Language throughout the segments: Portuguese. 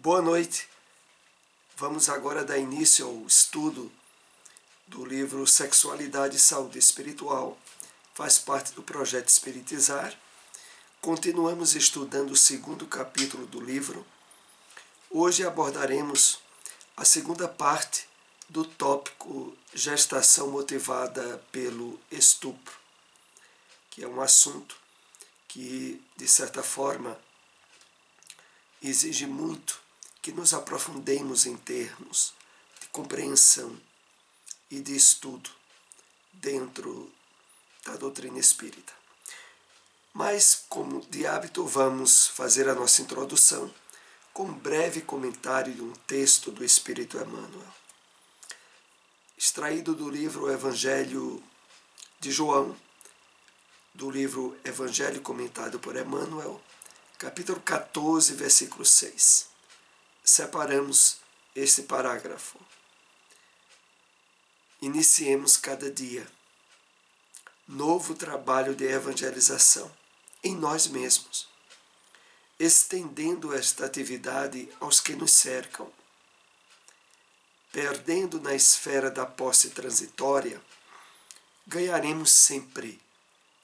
Boa noite. Vamos agora dar início ao estudo do livro Sexualidade e Saúde Espiritual. Faz parte do projeto Espiritizar. Continuamos estudando o segundo capítulo do livro. Hoje abordaremos a segunda parte do tópico gestação motivada pelo estupro, que é um assunto que, de certa forma, exige muito que nos aprofundemos em termos de compreensão e de estudo dentro da doutrina espírita. Mas, como de hábito, vamos fazer a nossa introdução com um breve comentário de um texto do Espírito Emmanuel, extraído do livro Evangelho de João, do livro Evangelho comentado por Emmanuel, capítulo 14, versículo 6. Separamos este parágrafo. Iniciemos cada dia novo trabalho de evangelização em nós mesmos, estendendo esta atividade aos que nos cercam. Perdendo na esfera da posse transitória, ganharemos sempre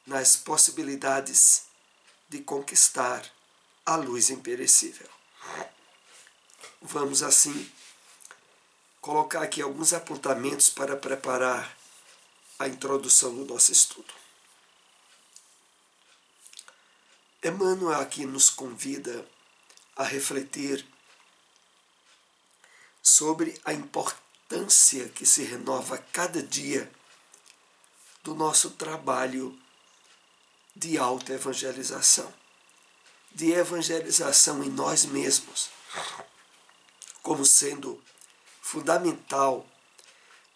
nas possibilidades de conquistar a luz imperecível. Vamos, assim, colocar aqui alguns apontamentos para preparar a introdução do nosso estudo. Emmanuel aqui nos convida a refletir sobre a importância que se renova cada dia do nosso trabalho de autoevangelização, de evangelização em nós mesmos, como sendo fundamental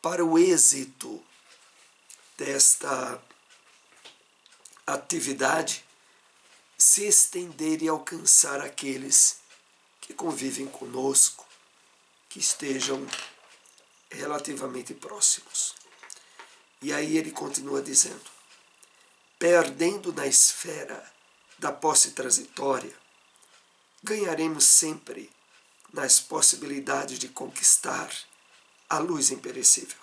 para o êxito desta atividade se estender e alcançar aqueles que convivem conosco, que estejam relativamente próximos. E aí ele continua dizendo: perdendo na esfera da posse transitória, ganharemos sempre nas possibilidades de conquistar a luz imperecível.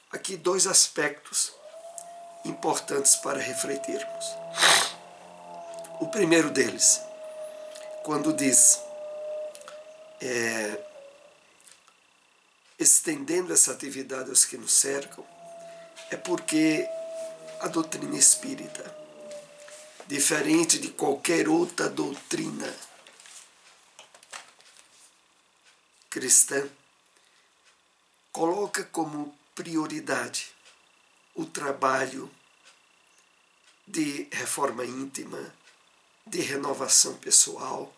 Aqui dois aspectos importantes para refletirmos. O primeiro deles, quando diz estendendo essa atividade aos que nos cercam, é porque a doutrina espírita, diferente de qualquer outra doutrina cristã, coloca como prioridade o trabalho de reforma íntima, de renovação pessoal,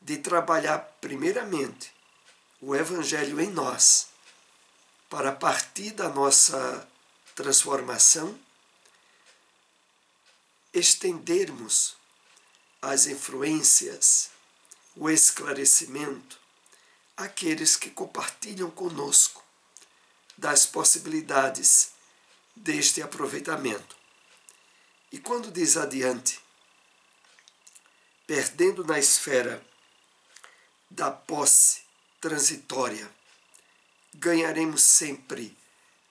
de trabalhar primeiramente o Evangelho em nós, para a partir da nossa transformação, estendermos as influências, o esclarecimento, àqueles que compartilham conosco das possibilidades deste aproveitamento. E quando diz adiante, perdendo na esfera da posse transitória, ganharemos sempre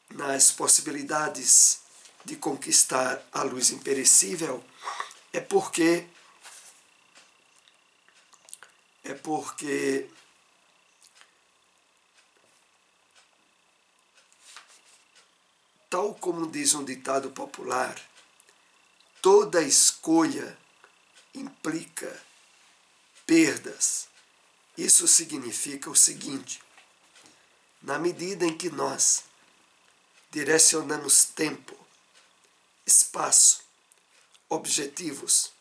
nas possibilidades de conquistar a luz imperecível, é porque tal como diz um ditado popular, toda escolha implica perdas. Isso significa o seguinte: na medida em que nós direcionamos tempo, espaço, objetivos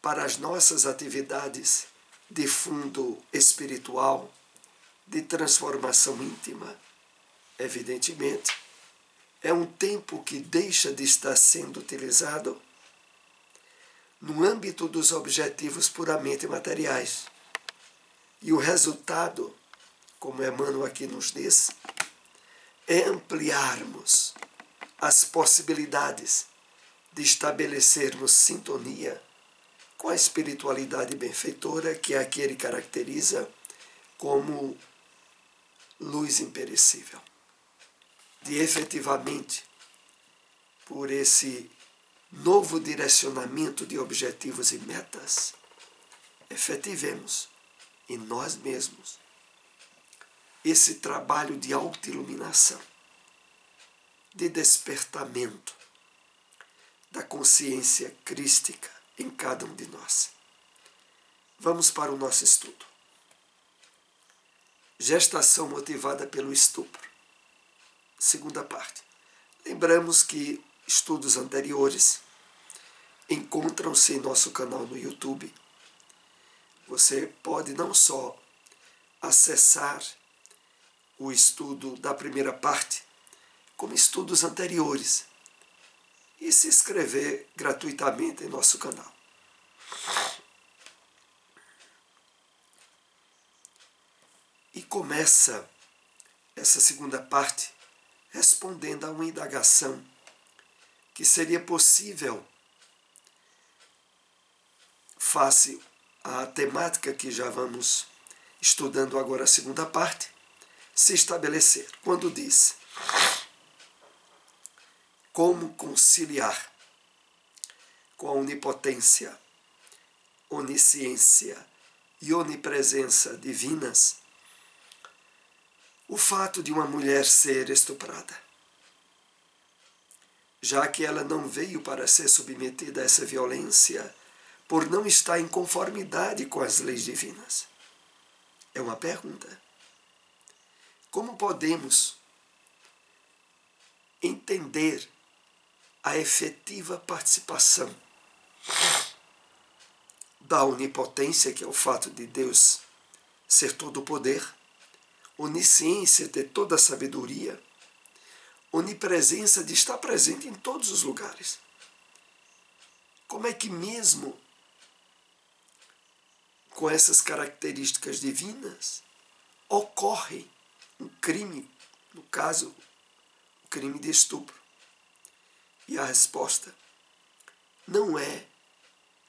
para as nossas atividades de fundo espiritual, de transformação íntima, evidentemente, é um tempo que deixa de estar sendo utilizado no âmbito dos objetivos puramente materiais. E o resultado, como Emmanuel aqui nos diz, é ampliarmos as possibilidades de estabelecermos sintonia com a espiritualidade benfeitora, que é a que ele caracteriza como luz imperecível. De efetivamente, por esse novo direcionamento de objetivos e metas, efetivemos em nós mesmos esse trabalho de autoiluminação, de despertamento da consciência crística em cada um de nós. Vamos para o nosso estudo. Gestação motivada pelo estupro. Segunda parte. Lembramos que estudos anteriores encontram-se em nosso canal no YouTube. Você pode não só acessar o estudo da primeira parte, como estudos anteriores, e se inscrever gratuitamente em nosso canal. E começa essa segunda parte respondendo a uma indagação que seria possível, face à temática que já vamos estudando agora a segunda parte, se estabelecer. Quando diz: como conciliar com a onipotência, onisciência e onipresença divinas o fato de uma mulher ser estuprada, já que ela não veio para ser submetida a essa violência por não estar em conformidade com as leis divinas? É uma pergunta. Como podemos entender a efetiva participação da onipotência, que é o fato de Deus ser todo o poder, onisciência, ter toda a sabedoria, onipresença, de estar presente em todos os lugares? Como é que mesmo com essas características divinas ocorre um crime, no caso, o crime de estupro? E a resposta: não é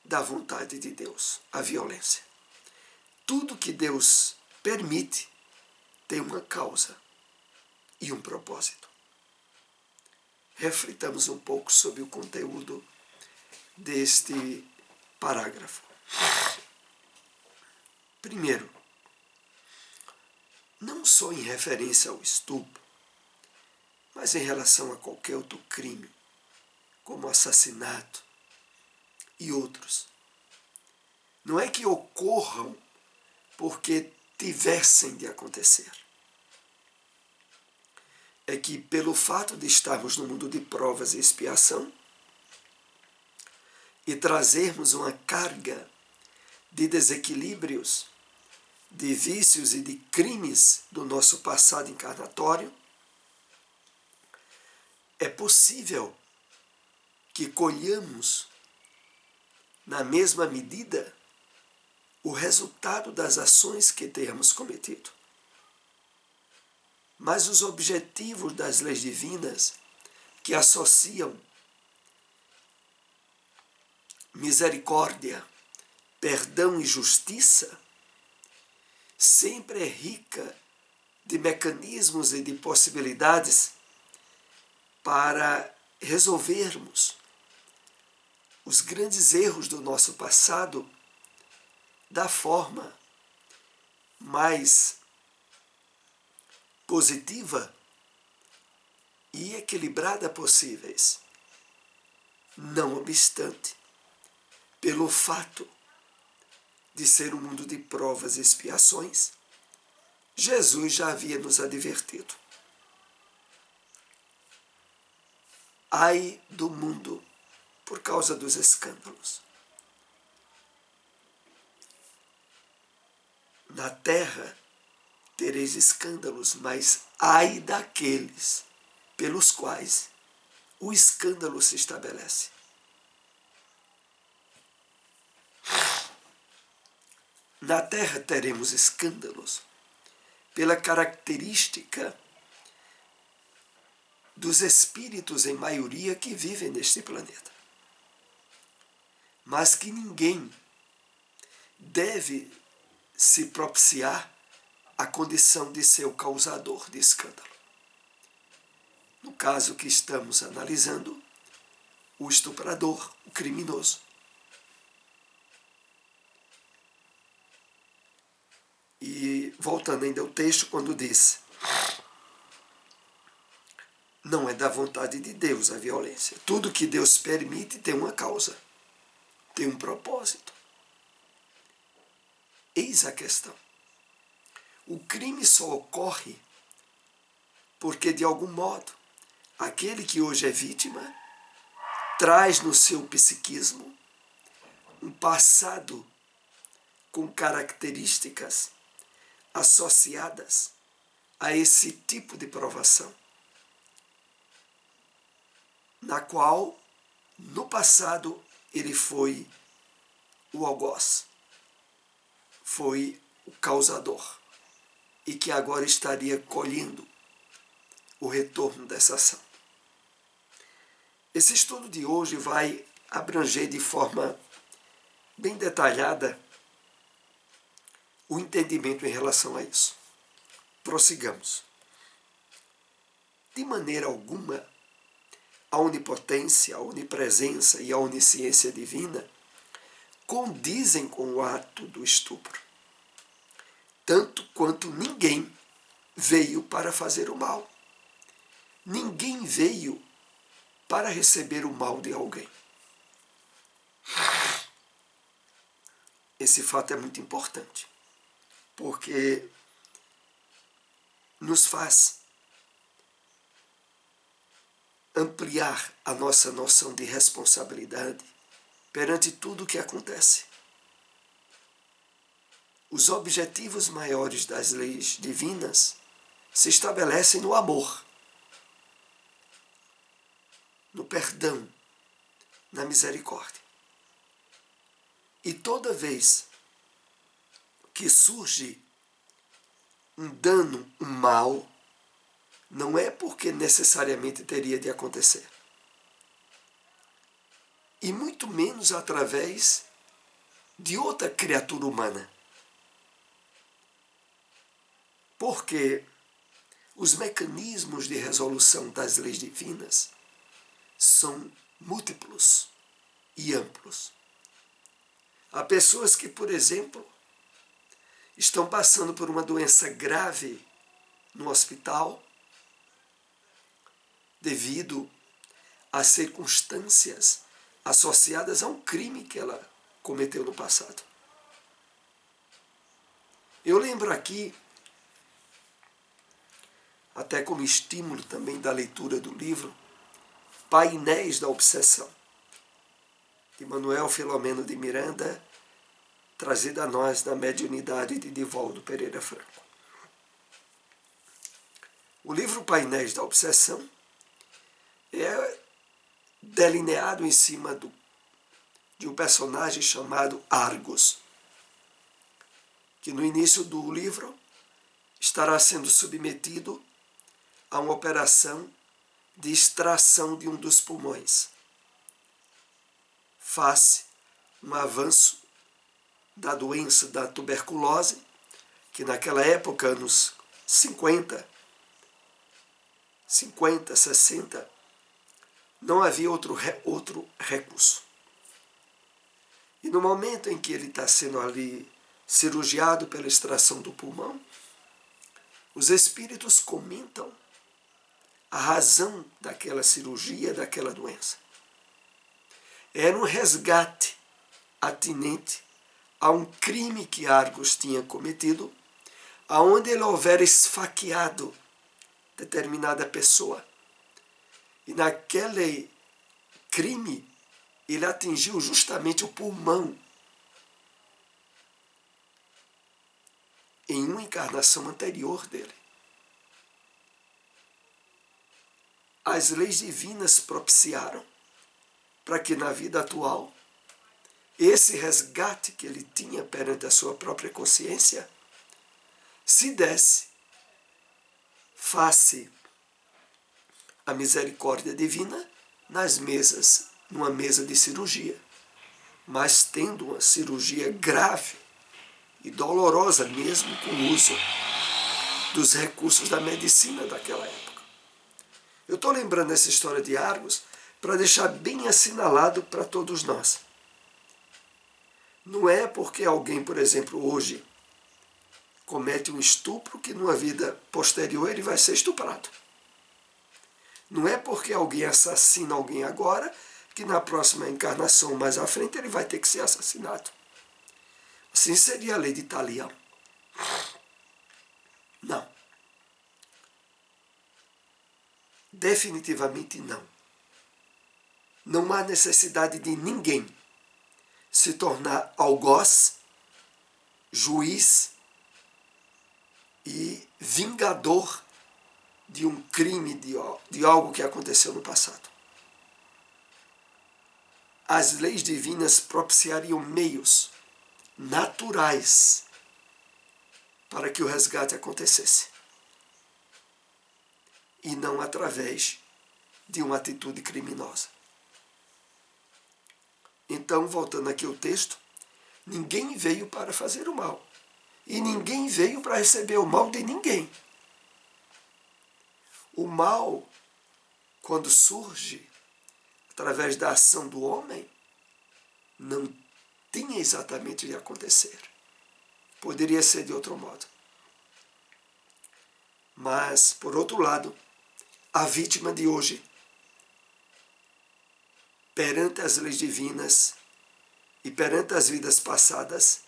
da vontade de Deus a violência. Tudo que Deus permite tem uma causa e um propósito. Reflitamos um pouco sobre o conteúdo deste parágrafo. Primeiro, não só em referência ao estupro, mas em relação a qualquer outro crime, como assassinato e outros, não é que ocorram porque tivessem de acontecer. É que, pelo fato de estarmos no mundo de provas e expiação e trazermos uma carga de desequilíbrios, de vícios e de crimes do nosso passado encarnatório, é possível que colhamos, na mesma medida, o resultado das ações que tenhamos cometido. Mas os objetivos das leis divinas, que associam misericórdia, perdão e justiça, sempre é rica de mecanismos e de possibilidades para resolvermos os grandes erros do nosso passado da forma mais positiva e equilibrada possíveis. Não obstante, pelo fato de ser um mundo de provas e expiações, Jesus já havia nos advertido: ai do mundo por causa dos escândalos. Na terra tereis escândalos, mas ai daqueles pelos quais o escândalo se estabelece. Na terra teremos escândalos pela característica dos espíritos em maioria que vivem neste planeta. Mas que ninguém deve se propiciar a condição de ser o causador de escândalo. No caso que estamos analisando, o estuprador, o criminoso. E voltando ainda ao texto, quando diz: não é da vontade de Deus a violência. Tudo que Deus permite tem uma causa, tem um propósito. Eis a questão. O crime só ocorre porque, de algum modo, aquele que hoje é vítima traz no seu psiquismo um passado com características associadas a esse tipo de provação, na qual, no passado, ele foi o algoz, foi o causador, e que agora estaria colhendo o retorno dessa ação. Esse estudo de hoje vai abranger de forma bem detalhada o entendimento em relação a isso. Prossigamos. De maneira alguma, a onipotência, a onipresença e a onisciência divina condizem com o ato do estupro, tanto quanto ninguém veio para fazer o mal. Ninguém veio para receber o mal de alguém. Esse fato é muito importante, porque nos faz ampliar a nossa noção de responsabilidade perante tudo o que acontece. Os objetivos maiores das leis divinas se estabelecem no amor, no perdão, na misericórdia. E toda vez que surge um dano, um mal, não é porque necessariamente teria de acontecer. E muito menos através de outra criatura humana. Porque os mecanismos de resolução das leis divinas são múltiplos e amplos. Há pessoas que, por exemplo, estão passando por uma doença grave no hospital devido a circunstâncias associadas a um crime que ela cometeu no passado. Eu lembro aqui, até como estímulo também da leitura do livro, Painéis da Obsessão, de Manuel Filomeno de Miranda, trazido a nós na mediunidade de Divaldo Pereira Franco. O livro Painéis da Obsessão é delineado em cima de um personagem chamado Argos, que no início do livro estará sendo submetido a uma operação de extração de um dos pulmões, face um avanço da doença da tuberculose, que naquela época, anos 50, 60, não havia outro recurso. E no momento em que ele está sendo ali cirurgiado pela extração do pulmão, os espíritos comentam a razão daquela cirurgia, daquela doença. Era um resgate atinente a um crime que Argos tinha cometido, aonde ele houvera esfaqueado determinada pessoa. E naquele crime, ele atingiu justamente o pulmão. Em uma encarnação anterior dele. As leis divinas propiciaram para que na vida atual esse resgate que ele tinha perante a sua própria consciência se desse face à misericórdia divina nas mesas, numa mesa de cirurgia, mas tendo uma cirurgia grave e dolorosa mesmo com o uso dos recursos da medicina daquela época. Eu estou lembrando essa história de Argos para deixar bem assinalado para todos nós. Não é porque alguém, por exemplo, hoje comete um estupro que numa vida posterior ele vai ser estuprado. Não é porque alguém assassina alguém agora que na próxima encarnação mais à frente ele vai ter que ser assassinado. Assim seria a lei de Talião. Não. Definitivamente não. Não há necessidade de ninguém se tornar algoz, juiz e vingador de um crime, de algo que aconteceu no passado. As leis divinas propiciariam meios naturais para que o resgate acontecesse. E não através de uma atitude criminosa. Então, voltando aqui ao texto, ninguém veio para fazer o mal. E ninguém veio para receber o mal de ninguém. O mal, quando surge através da ação do homem, não tinha exatamente de acontecer. Poderia ser de outro modo. Mas, por outro lado, a vítima de hoje, perante as leis divinas e perante as vidas passadas,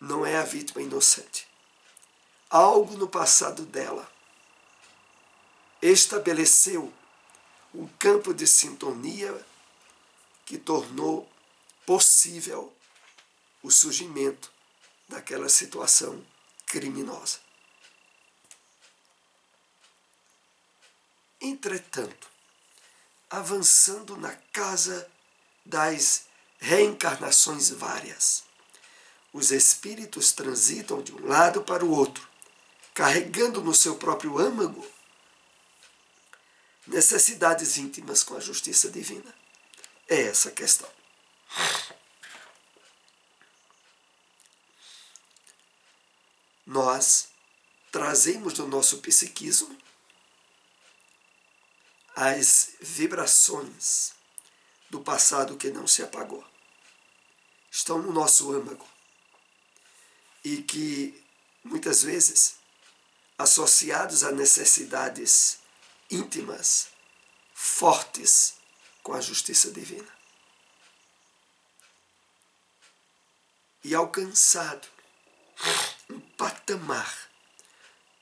não é a vítima inocente. Algo no passado dela estabeleceu um campo de sintonia que tornou possível o surgimento daquela situação criminosa. Entretanto, avançando na casa das reencarnações várias, os espíritos transitam de um lado para o outro, carregando no seu próprio âmago necessidades íntimas com a justiça divina. É essa a questão. Nós trazemos no nosso psiquismo as vibrações do passado que não se apagou. Estão no nosso âmago. E que, muitas vezes, associados a necessidades íntimas, fortes com a justiça divina. E alcançado um patamar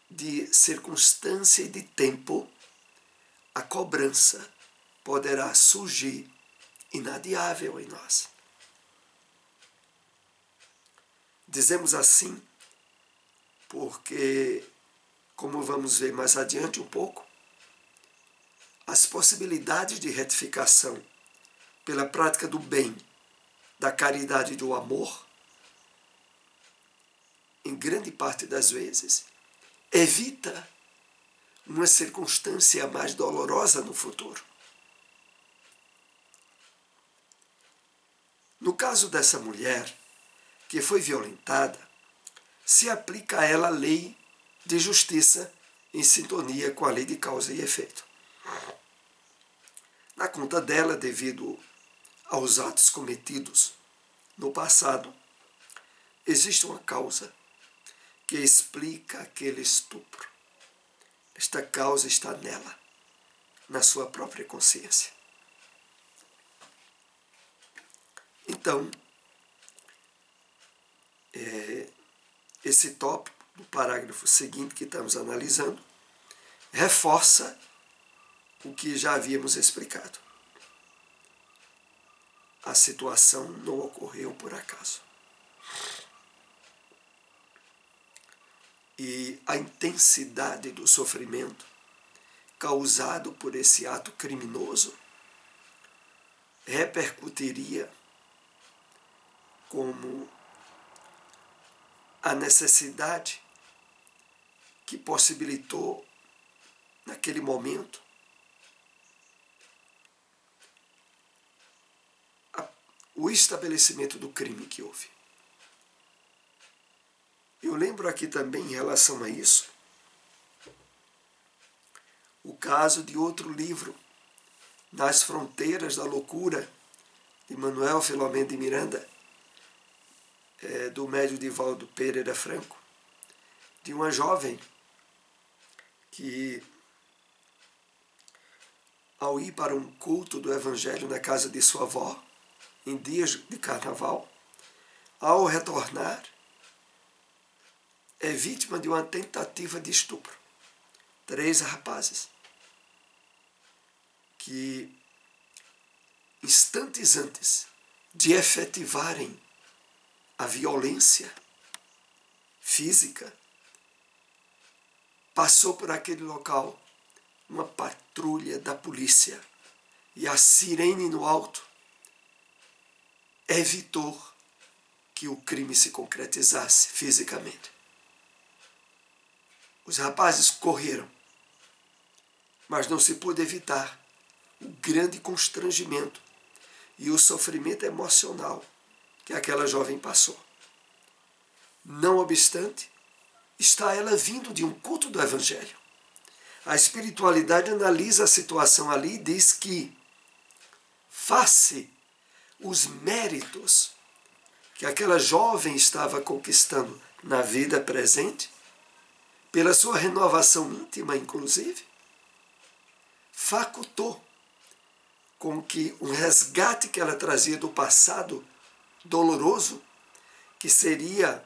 de circunstância e de tempo, a cobrança poderá surgir inadiável em nós. Dizemos assim porque, como vamos ver mais adiante um pouco, as possibilidades de retificação pela prática do bem, da caridade e do amor, em grande parte das vezes, evita uma circunstância mais dolorosa no futuro. No caso dessa mulher que foi violentada, se aplica a ela a lei de justiça em sintonia com a lei de causa e efeito. Na conta dela, devido aos atos cometidos no passado, existe uma causa que explica aquele estupro. Esta causa está nela, na sua própria consciência. Então, esse tópico do parágrafo seguinte que estamos analisando reforça o que já havíamos explicado. A situação não ocorreu por acaso. E a intensidade do sofrimento causado por esse ato criminoso repercutiria como a necessidade que possibilitou, naquele momento, o estabelecimento do crime que houve. Eu lembro aqui também, em relação a isso, o caso de outro livro, Nas Fronteiras da Loucura, de Manuel Filomeno de Miranda, do médium Divaldo Pereira Franco, de uma jovem que, ao ir para um culto do Evangelho na casa de sua avó, em dias de carnaval, ao retornar, é vítima de uma tentativa de estupro. 3 rapazes que, instantes antes de efetivarem a violência física, passou por aquele local uma patrulha da polícia e a sirene no alto evitou que o crime se concretizasse fisicamente. Os rapazes correram, mas não se pôde evitar o grande constrangimento e o sofrimento emocional que aquela jovem passou. Não obstante, está ela vindo de um culto do Evangelho. A espiritualidade analisa a situação ali e diz que, face os méritos que aquela jovem estava conquistando na vida presente, pela sua renovação íntima, inclusive, facultou com que um resgate que ela trazia do passado doloroso, que seria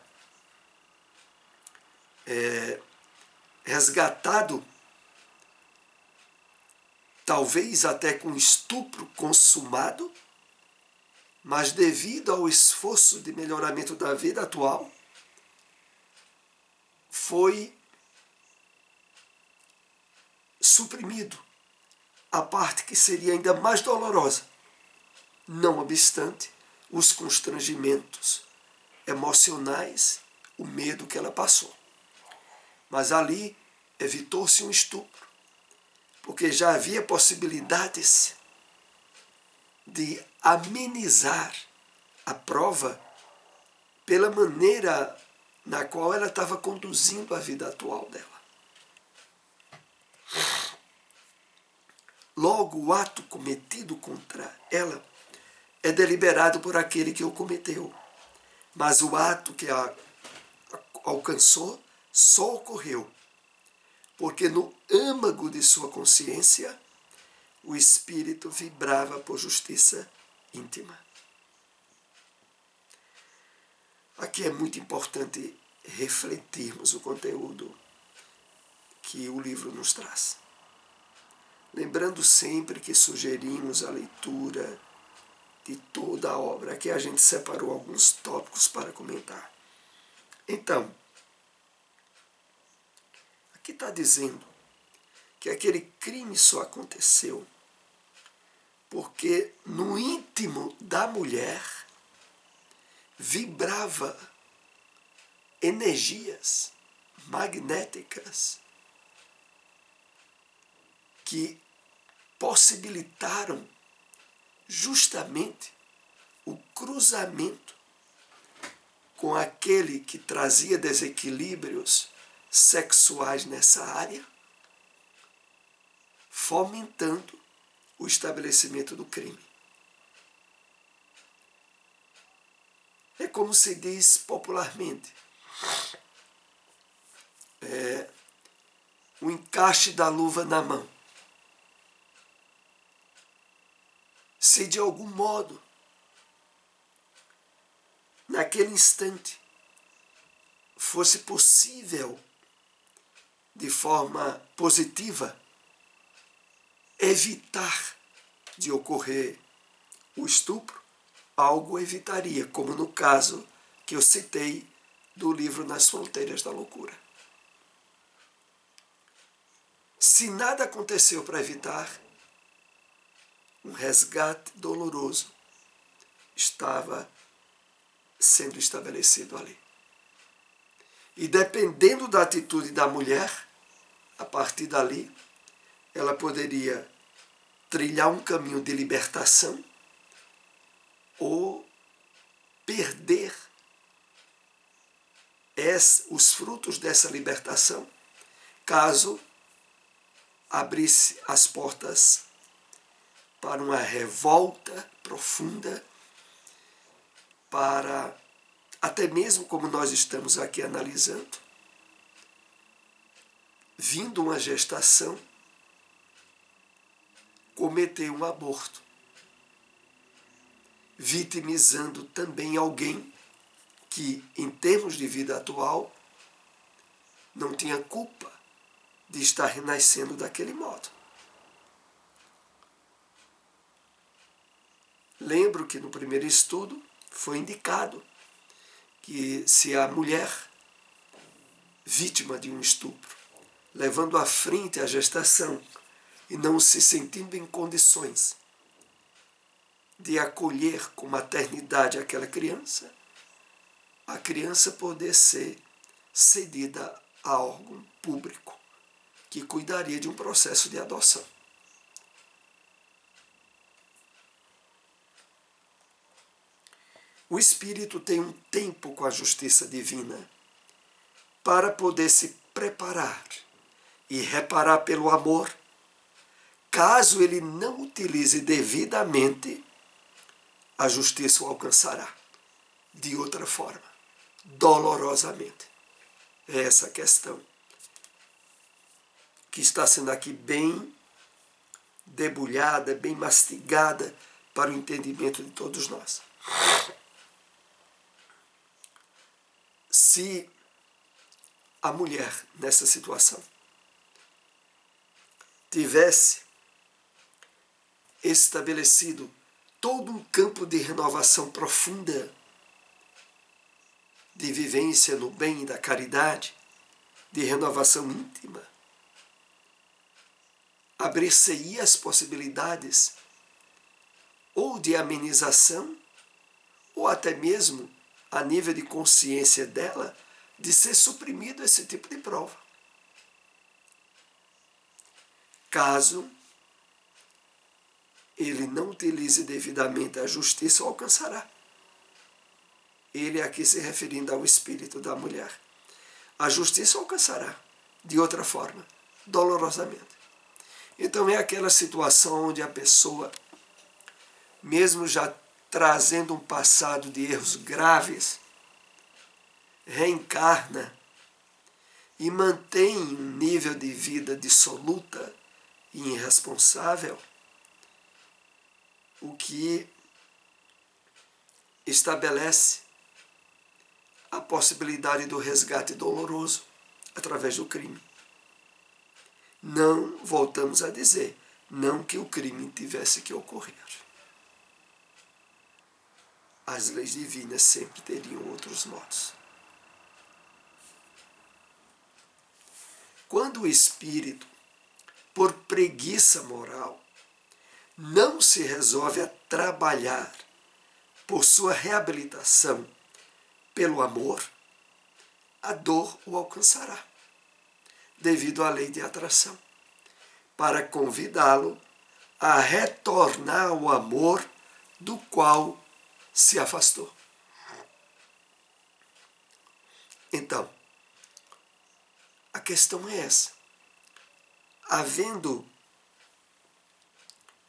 resgatado talvez até com estupro consumado, mas devido ao esforço de melhoramento da vida atual, foi suprimido a parte que seria ainda mais dolorosa. Não obstante, os constrangimentos emocionais, o medo que ela passou. Mas ali evitou-se um estupro, porque já havia possibilidades de amenizar a prova pela maneira na qual ela estava conduzindo a vida atual dela. Logo, o ato cometido contra ela é deliberado por aquele que o cometeu, mas o ato que a alcançou só ocorreu porque no âmago de sua consciência o espírito vibrava por justiça íntima. Aqui é muito importante refletirmos o conteúdo que o livro nos traz. Lembrando sempre que sugerimos a leitura de toda a obra. Aqui a gente separou alguns tópicos para comentar. Então, aqui está dizendo que aquele crime só aconteceu porque no íntimo da mulher vibrava energias magnéticas que possibilitaram justamente o cruzamento com aquele que trazia desequilíbrios sexuais nessa área, fomentando o estabelecimento do crime. É como se diz popularmente, o encaixe da luva na mão. Se de algum modo, naquele instante, fosse possível, de forma positiva, evitar de ocorrer o estupro, algo evitaria, como no caso que eu citei do livro Nas Fronteiras da Loucura. Se nada aconteceu para evitar, um resgate doloroso estava sendo estabelecido ali. E dependendo da atitude da mulher, a partir dali, ela poderia trilhar um caminho de libertação ou perder os frutos dessa libertação, caso abrisse as portas para uma revolta profunda, para, até mesmo como nós estamos aqui analisando, vindo uma gestação, cometer um aborto, vitimizando também alguém que, em termos de vida atual, não tinha culpa de estar renascendo daquele modo. Lembro que no primeiro estudo foi indicado que se a mulher, vítima de um estupro, levando à frente a gestação e não se sentindo em condições de acolher com maternidade aquela criança, a criança poder ser cedida a órgão público que cuidaria de um processo de adoção. O espírito tem um tempo com a justiça divina para poder se preparar e reparar pelo amor. Caso ele não utilize devidamente, a justiça o alcançará de outra forma, dolorosamente. É essa a questão que está sendo aqui bem debulhada, bem mastigada para o entendimento de todos nós. Se a mulher, nessa situação, tivesse estabelecido todo um campo de renovação profunda, de vivência no bem e da caridade, de renovação íntima, abrir-se-ia as possibilidades ou de amenização, ou até mesmo, a nível de consciência dela, de ser suprimido esse tipo de prova. Caso ele não utilize devidamente a justiça, o alcançará. Ele aqui se referindo ao espírito da mulher. A justiça o alcançará, de outra forma, dolorosamente. Então é aquela situação onde a pessoa, mesmo já trazendo um passado de erros graves, reencarna e mantém um nível de vida dissoluta e irresponsável, o que estabelece a possibilidade do resgate doloroso através do crime. Não, voltamos a dizer, não que o crime tivesse que ocorrer. As leis divinas sempre teriam outros modos. Quando o espírito, por preguiça moral, não se resolve a trabalhar por sua reabilitação pelo amor, a dor o alcançará, devido à lei de atração, para convidá-lo a retornar ao amor do qual se afastou. Então, a questão é essa. Havendo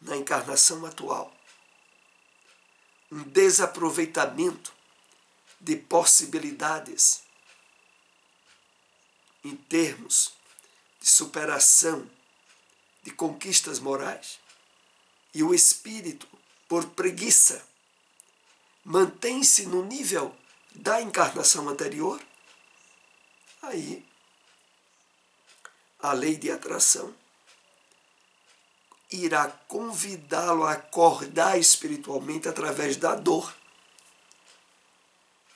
na encarnação atual um desaproveitamento de possibilidades em termos de superação, de conquistas morais, e o espírito, por preguiça, mantém-se no nível da encarnação anterior, aí a lei de atração irá convidá-lo a acordar espiritualmente através da dor.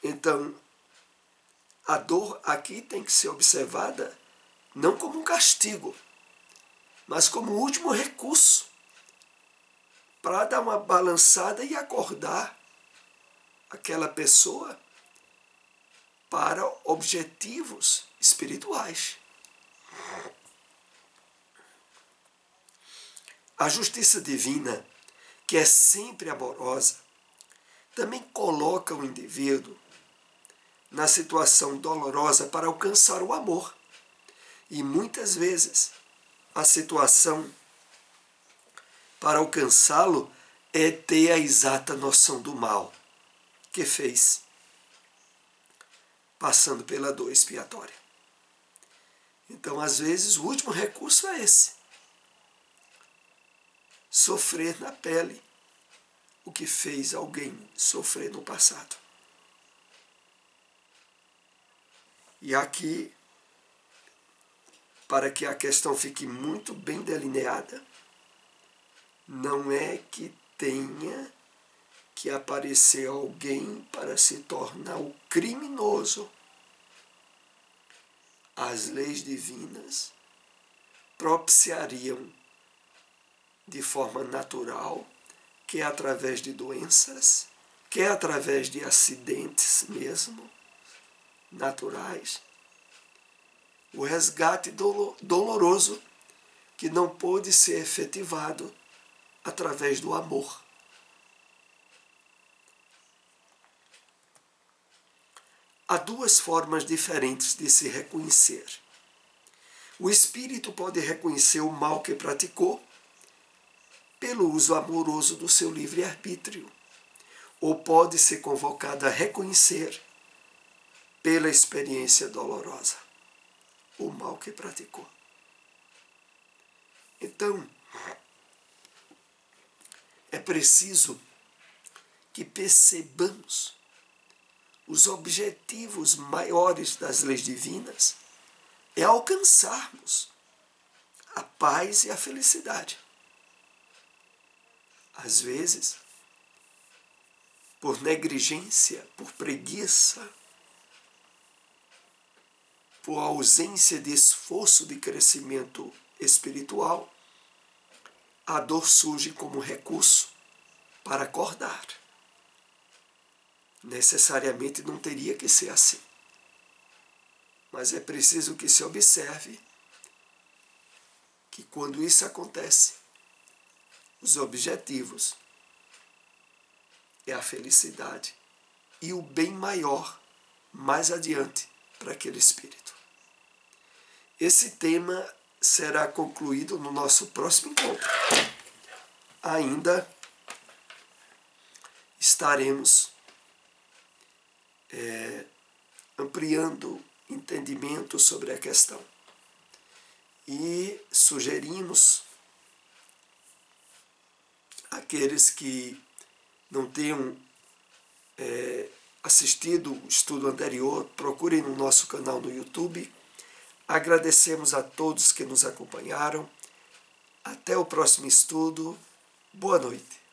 Então, a dor aqui tem que ser observada não como um castigo, mas como um último recurso para dar uma balançada e acordar aquela pessoa para objetivos espirituais. A justiça divina, que é sempre amorosa, também coloca o indivíduo na situação dolorosa para alcançar o amor. E muitas vezes a situação para alcançá-lo é ter a exata noção do mal que fez, passando pela dor expiatória. Então, às vezes, o último recurso é esse: sofrer na pele o que fez alguém sofrer no passado. E aqui, para que a questão fique muito bem delineada, não é que tenha que aparecer alguém para se tornar o criminoso. As leis divinas propiciariam de forma natural, que é através de doenças, que é através de acidentes mesmo, naturais, o resgate doloroso que não pôde ser efetivado através do amor. Há duas formas diferentes de se reconhecer. O espírito pode reconhecer o mal que praticou pelo uso amoroso do seu livre-arbítrio, ou pode ser convocado a reconhecer pela experiência dolorosa o mal que praticou. Então, é preciso que percebamos os objetivos maiores das leis divinas é alcançarmos a paz e a felicidade. Às vezes, por negligência, por preguiça, por ausência de esforço de crescimento espiritual, a dor surge como recurso para acordar. Necessariamente não teria que ser assim. Mas é preciso que se observe que quando isso acontece, os objetivos é a felicidade e o bem maior mais adiante para aquele espírito. Esse tema será concluído no nosso próximo encontro. Ainda estaremos ampliando entendimento sobre a questão. E sugerimos àqueles que não tenham assistido o estudo anterior, procurem no nosso canal no YouTube. Agradecemos a todos que nos acompanharam. Até o próximo estudo. Boa noite.